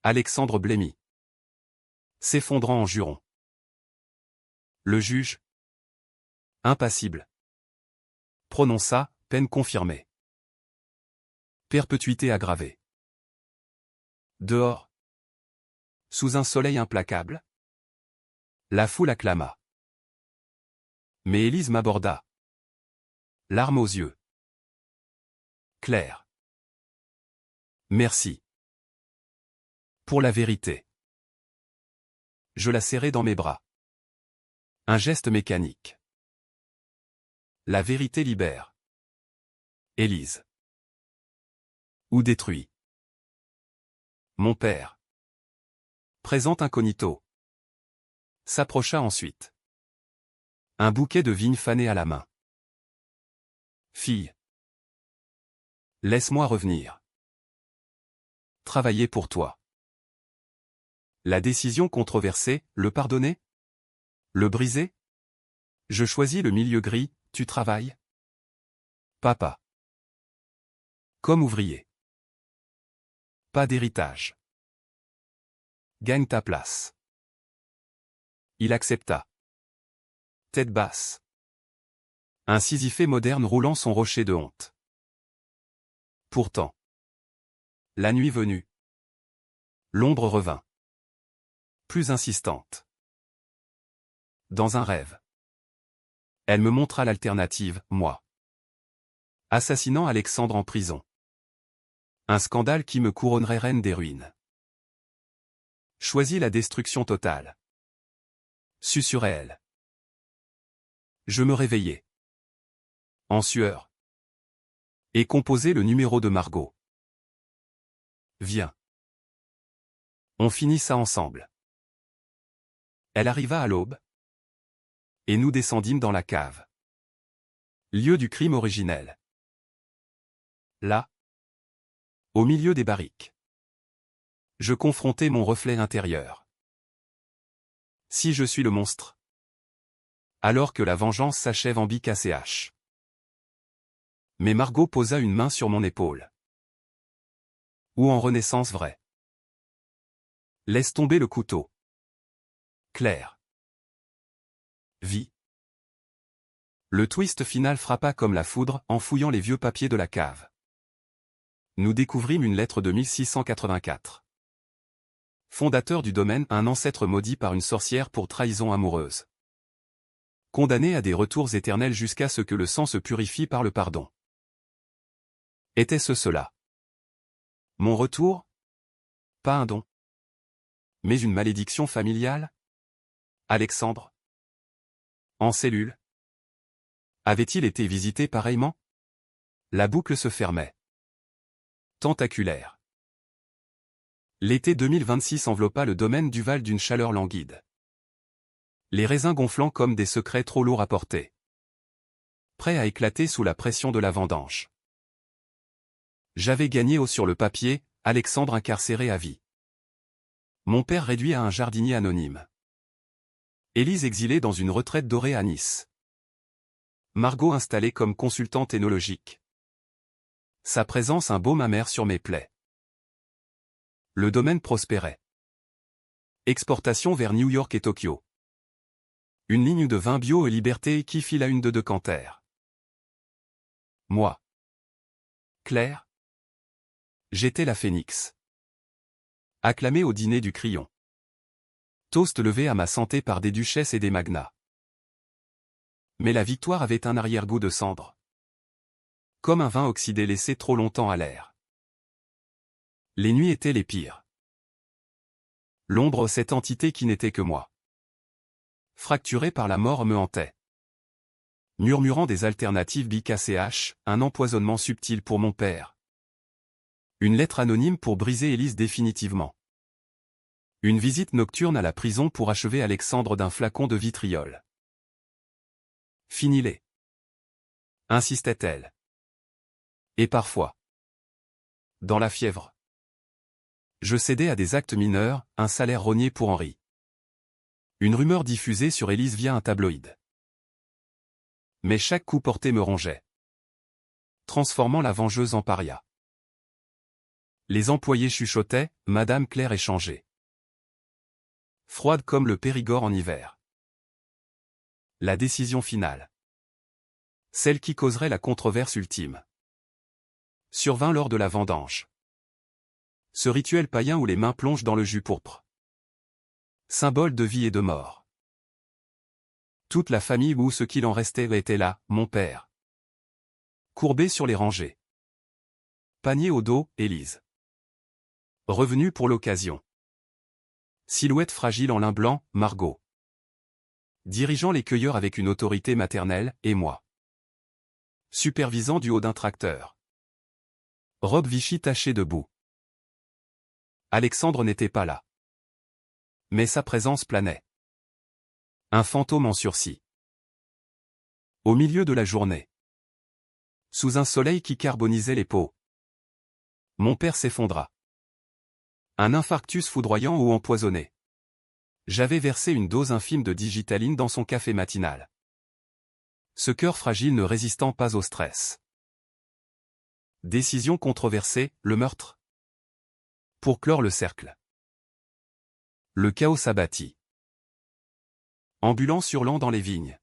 Alexandre blêmit. S'effondrant en jurons. Le juge, impassible, prononça, peine confirmée. Perpétuité aggravée. Dehors. Sous un soleil implacable. La foule acclama. Mais Élise m'aborda. Larmes aux yeux. Claire. Merci. Pour la vérité. Je la serrai dans mes bras. Un geste mécanique. La vérité libère. Élise. Ou détruit. Mon père. Présent incognito. S'approcha ensuite. Un bouquet de vignes fanées à la main. Fille. Laisse-moi revenir. Travailler pour toi. La décision controversée, le pardonner? Le briser? Je choisis le milieu gris, tu travailles? Papa. Comme ouvrier. Pas d'héritage. Gagne ta place. Il accepta. Tête basse. Un Sisyphée moderne roulant son rocher de honte. Pourtant. La nuit venue. L'ombre revint. Plus insistante. Dans un rêve. Elle me montra l'alternative, moi. Assassinant Alexandre en prison. Un scandale qui me couronnerait reine des ruines. Choisis la destruction totale. Susurrait-elle. Je me réveillai. En sueur. Et composai le numéro de Margot. Viens. On finit ça ensemble. Elle arriva à l'aube. Et nous descendîmes dans la cave. Lieu du crime originel. Là. Au milieu des barriques. Je confrontai mon reflet intérieur. Si je suis le monstre. Alors que la vengeance s'achève en bic ACH. Mais Margot posa une main sur mon épaule. Ou en renaissance vraie. Laisse tomber le couteau. Claire. Vie. Le twist final frappa comme la foudre en fouillant les vieux papiers de la cave. Nous découvrîmes une lettre de 1684. Fondateur du domaine, un ancêtre maudit par une sorcière pour trahison amoureuse. Condamné à des retours éternels jusqu'à ce que le sang se purifie par le pardon. Était-ce cela? Mon retour? Pas un don. Mais une malédiction familiale? Alexandre? En cellule? Avait-il été visité pareillement? La boucle se fermait. Tentaculaire. L'été 2026 enveloppa le domaine du Val d'une chaleur languide. Les raisins gonflant comme des secrets trop lourds à porter. Prêts à éclater sous la pression de la vendange. J'avais gagné haut sur le papier, Alexandre incarcéré à vie. Mon père réduit à un jardinier anonyme. Élise exilée dans une retraite dorée à Nice. Margot installée comme consultante énologique. Sa présence un baume amer sur mes plaies. Le domaine prospérait. Exportation vers New York et Tokyo. Une ligne de vin bio et liberté qui file à une de Decanter. Moi. Claire. J'étais la phénix. Acclamé au dîner du Crillon. Toast levé à ma santé par des duchesses et des magnats. Mais la victoire avait un arrière-goût de cendre. Comme un vin oxydé laissé trop longtemps à l'air. Les nuits étaient les pires. L'ombre, cette entité qui n'était que moi. Fracturée par la mort, me hantait. Murmurant des alternatives BKCH, un empoisonnement subtil pour mon père. Une lettre anonyme pour briser Élise définitivement. Une visite nocturne à la prison pour achever Alexandre d'un flacon de vitriol. Finis-les. Insistait-elle. Et parfois. Dans la fièvre. Je cédais à des actes mineurs, un salaire rogné pour Henri. Une rumeur diffusée sur Élise via un tabloïd. Mais chaque coup porté me rongeait, transformant la vengeuse en paria. Les employés chuchotaient, Madame Claire est changée. Froide comme le Périgord en hiver. La décision finale. Celle qui causerait la controverse ultime. Survint lors de la vendange. Ce rituel païen où les mains plongent dans le jus pourpre. Symbole de vie et de mort. Toute la famille ou ce qu'il en restait était là, mon père. Courbé sur les rangées. Panier au dos, Élise. Revenu pour l'occasion. Silhouette fragile en lin blanc, Margot. Dirigeant les cueilleurs avec une autorité maternelle, et moi. Supervisant du haut d'un tracteur. Robe Vichy tachée de boue. Alexandre n'était pas là. Mais sa présence planait. Un fantôme en sursis. Au milieu de la journée. Sous un soleil qui carbonisait les peaux. Mon père s'effondra. Un infarctus foudroyant ou empoisonné. J'avais versé une dose infime de digitaline dans son café matinal. Ce cœur fragile ne résistant pas au stress. Décision controversée, le meurtre. Pour clore le cercle. Le chaos s'abattit. Ambulance hurlant dans les vignes.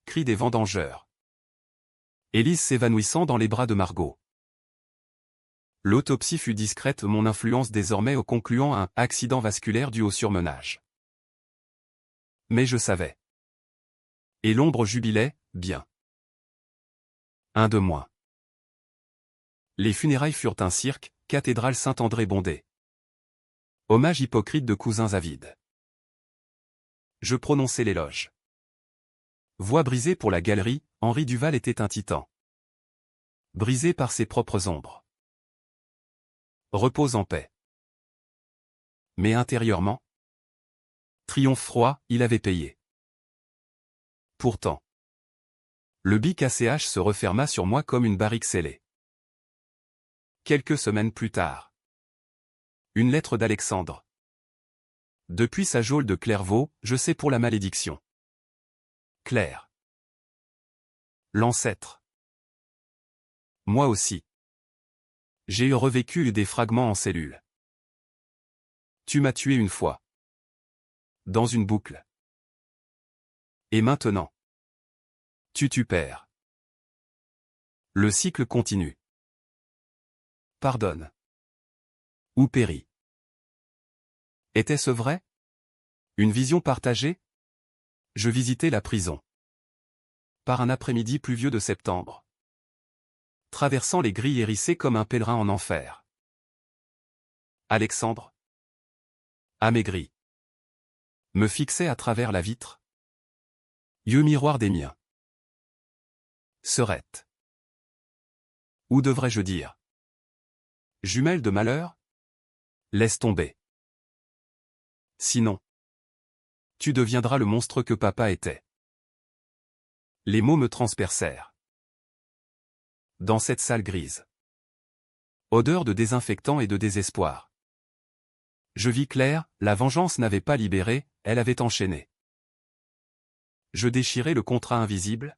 Cris des vendangeurs. Élise s'évanouissant dans les bras de Margot. L'autopsie fut discrète, mon influence désormais au concluant un accident vasculaire dû au surmenage. Mais je savais. Et l'ombre jubilait, bien. Un de moins. Les funérailles furent un cirque, cathédrale Saint-André bondée. Hommage hypocrite de cousins avides. Je prononçai l'éloge. Voix brisée pour la galerie, Henri Duval était un titan. Brisé par ses propres ombres. Repose en paix. Mais intérieurement, triomphe froid, il avait payé. Pourtant, le bic ACH se referma sur moi comme une barrique scellée. Quelques semaines plus tard. Une lettre d'Alexandre. Depuis sa geôle de Clairvaux, je sais pour la malédiction. Claire. L'ancêtre. Moi aussi. J'ai eu revécu des fragments en cellules. Tu m'as tué une fois. Dans une boucle. Et maintenant. Tu perds. Le cycle continue. Pardonne. Ou périt. Était-ce vrai? Une vision partagée? Je visitais la prison. Par un après-midi pluvieux de septembre. Traversant les grilles hérissées comme un pèlerin en enfer. Alexandre. Amaigri. Me fixait à travers la vitre. Yeux miroir des miens. Serette. Ou devrais-je dire? Jumelle de malheur? Laisse tomber. Sinon, tu deviendras le monstre que papa était. Les mots me transpercèrent. Dans cette salle grise. Odeur de désinfectant et de désespoir. Je vis clair, la vengeance n'avait pas libéré, elle avait enchaîné. Je déchirai le contrat invisible.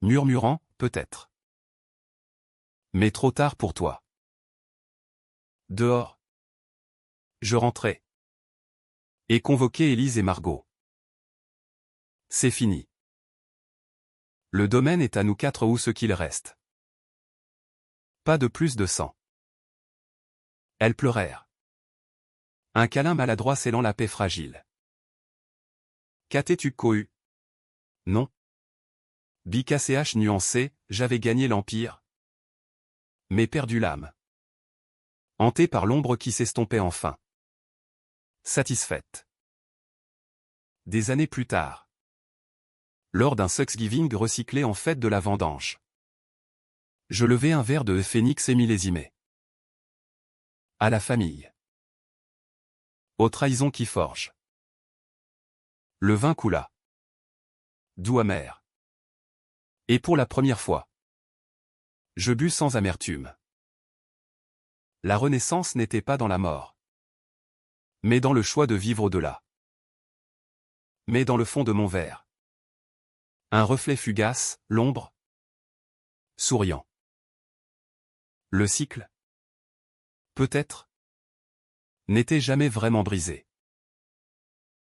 Murmurant, peut-être. Mais trop tard pour toi. Dehors. Je rentrai. Et convoquai Élise et Margot. C'est fini. Le domaine est à nous quatre ou ce qu'il reste. Pas de plus de sang. Elles pleurèrent. Un câlin maladroit scellant la paix fragile. Qu'as-tu cohu? Non. Bic ACH nuancé, j'avais gagné l'empire. Mais perdu l'âme. Hanté par l'ombre qui s'estompait enfin. Satisfaite. Des années plus tard. Lors d'un Thanksgiving recyclé en fête de la vendange. Je levai un verre de phénix et millésimé. À la famille. Aux trahisons qui forgent. Le vin coula. doux amer. Et pour la première fois, je bus sans amertume. La renaissance n'était pas dans la mort, mais dans le choix de vivre au-delà. Mais dans le fond de mon verre, un reflet fugace, l'ombre, souriant. Le cycle, peut-être, n'était jamais vraiment brisé.